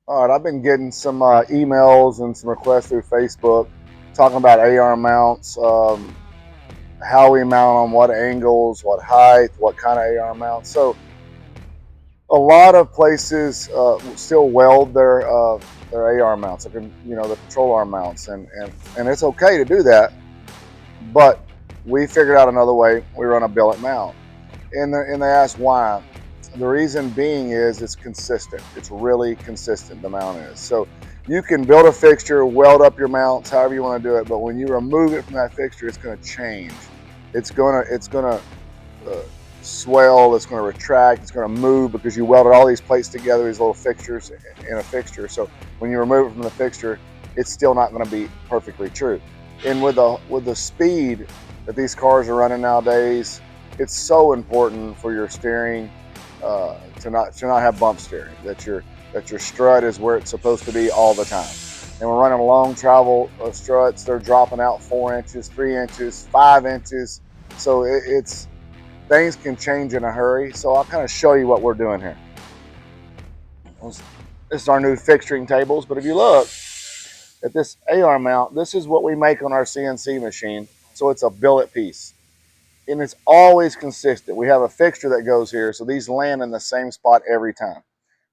All right, I've been getting some emails and some requests through Facebook talking about AR mounts, how we mount them, what angles, what height, what kind of AR mounts. So a lot of places still weld their AR mounts, the control arm mounts, and it's okay to do that. But we figured out another way. We run a billet mount, and they asked why. The reason being is it's consistent. It's really consistent, the mount is. So you can build a fixture, weld up your mounts, however you want to do it, but when you remove it from that fixture, it's going to change. It's gonna swell, it's going to retract, it's going to move because you welded all these plates together, these little fixtures in a fixture. So when you remove it from the fixture, it's still not going to be perfectly true. And with the speed that these cars are running nowadays, it's so important for your steering to not have bump steering. That your strut is where it's supposed to be all the time. And we're running long travel struts. They're dropping out 4 inches, 3 inches, 5 inches. So it's things can change in a hurry. So I'll kind of show you what we're doing here. This is our new fixturing tables. But if you look at this AR mount, this is what we make on our CNC machine. So it's a billet piece. And it's always consistent. We have a fixture that goes here, so these land in the same spot every time.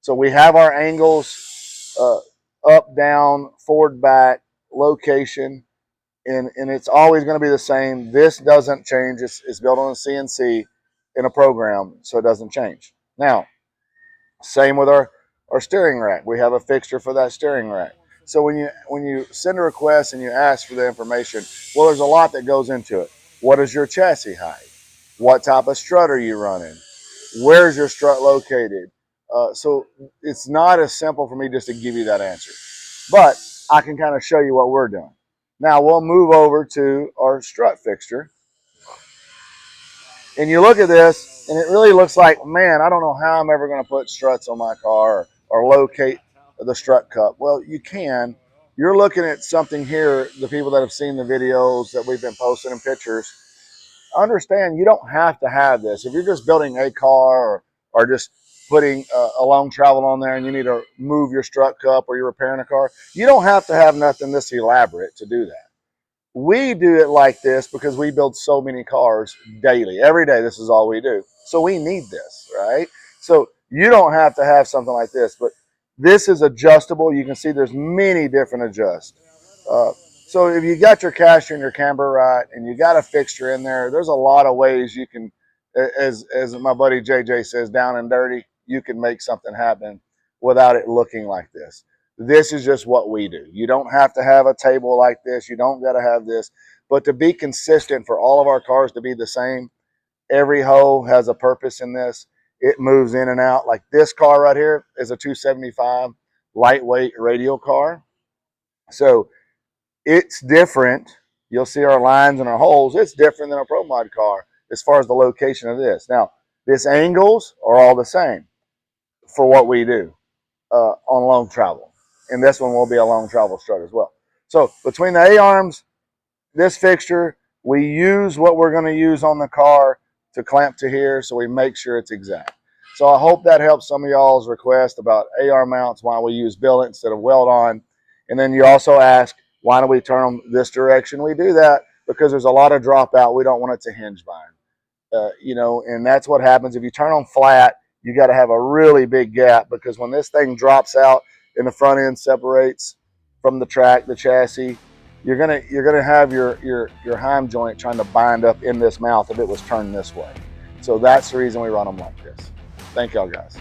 So we have our angles up, down, forward, back, location, and it's always going to be the same. This doesn't change. It's built on a CNC in a program, so it doesn't change. Now, same with our steering rack. We have a fixture for that steering rack. So when you send a request and you ask for the information, well, there's a lot that goes into it. What is your chassis height? What type of strut are you running? Where's your strut located? So it's not as simple for me just to give you that answer. But I can kind of show you what we're doing. Now we'll move over to our strut fixture. And you look at this, and it really looks like, man, I don't know how I'm ever going to put struts on my car or locate the strut cup. Well, you can. You're looking at something here, the people that have seen the videos that we've been posting in pictures, understand you don't have to have this. If you're just building a car or just putting a long travel on there and you need to move your strut cup or you're repairing a car, you don't have to have nothing this elaborate to do that. We do it like this because we build so many cars daily. Every day, this is all we do. So we need this, right? So you don't have to have something like this, but this is adjustable. You can see there's many different adjusts. So if you got your caster and your camber right and you got a fixture in there, there's a lot of ways you can, as my buddy JJ says, down and dirty, you can make something happen without it looking like this. This is just what we do. You don't have to have a table like this. You don't got to have this. But to be consistent for all of our cars to be the same, every hole has a purpose in this. It moves in and out. Like this car right here is a 275 lightweight radial car. So it's different. You'll see our lines and our holes. It's different than a Pro Mod car as far as the location of this. Now, these angles are all the same for what we do on long travel. And this one will be a long travel strut as well. So between the A-arms, this fixture, we use what we're going to use on the car to clamp to here, so we make sure it's exact. So I hope that helps some of y'all's request about AR mounts, why we use billet instead of weld on. And then you also ask, why do we turn them this direction? We do that because there's a lot of dropout. We don't want it to hinge bind. And that's what happens. If you turn them flat, you got to have a really big gap, because when this thing drops out and the front end separates from the track, the chassis, you're gonna have your heim joint trying to bind up in this mouth if it was turned this way. So that's the reason we run them like this. Thank y'all guys.